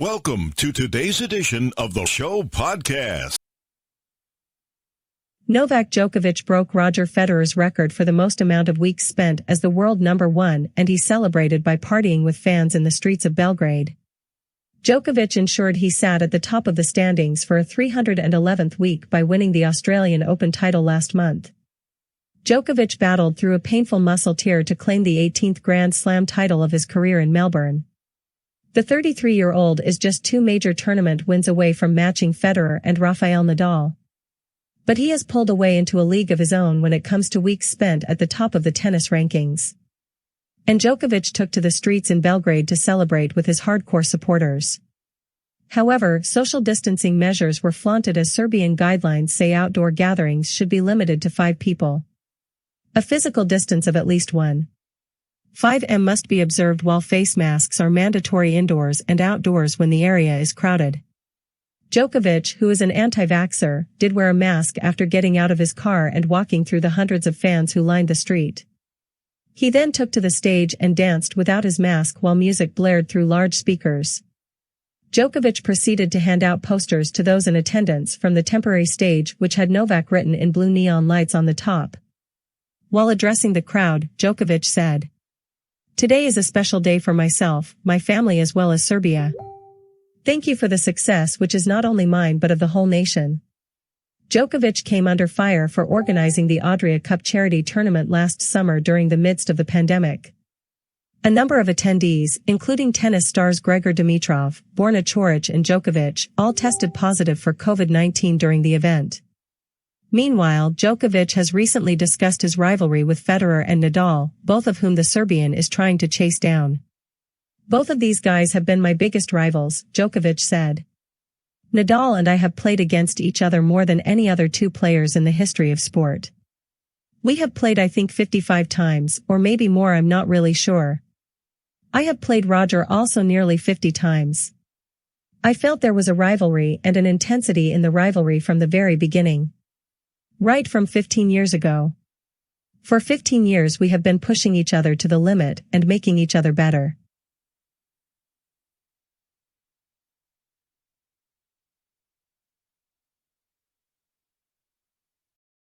Welcome to today's edition of the show podcast. Novak Djokovic broke Roger Federer's record for the most amount of weeks spent as the world number one, and he celebrated by partying with fans in the streets of Belgrade. Djokovic ensured he sat at the top of the standings for a 311th week by winning the Australian Open title last month. Djokovic battled through a painful muscle tear to claim the 18th Grand Slam title of his career in Melbourne. The 33-year-old is just 2 major tournament wins away from matching Federer and Rafael Nadal. But he has pulled away into a league of his own when it comes to weeks spent at the top of the tennis rankings. And Djokovic took to the streets in Belgrade to celebrate with his hardcore supporters. However, social distancing measures were flaunted as Serbian guidelines say outdoor gatherings should be limited to 5 people. A physical distance of at least 1.5 m must be observed, while face masks are mandatory indoors and outdoors when the area is crowded. Djokovic, who is an anti-vaxer, did wear a mask after getting out of his car and walking through the hundreds of fans who lined the street. He then took to the stage and danced without his mask while music blared through large speakers. Djokovic proceeded to hand out posters to those in attendance from the temporary stage, which had Novak written in blue neon lights on the top. While addressing the crowd, Djokovic said, "Today is a special day for myself, my family as well as Serbia. Thank you for the success which is not only mine but of the whole nation." Djokovic came under fire for organizing the Adria Cup charity tournament last summer during the midst of the pandemic. A number of attendees, including tennis stars Grigor Dimitrov, Borna Coric and Djokovic, all tested positive for COVID-19 during the event. Meanwhile, Djokovic has recently discussed his rivalry with Federer and Nadal, both of whom the Serbian is trying to chase down. "Both of these guys have been my biggest rivals," Djokovic said. "Nadal and I have played against each other more than any other 2 players in the history of sport. We have played I think 55 times, or maybe more, I'm not really sure. I have played Roger also nearly 50 times. I felt there was a rivalry and an intensity in the rivalry from the very beginning. Right from 15 years ago. For 15 years we have been pushing each other to the limit and making each other better.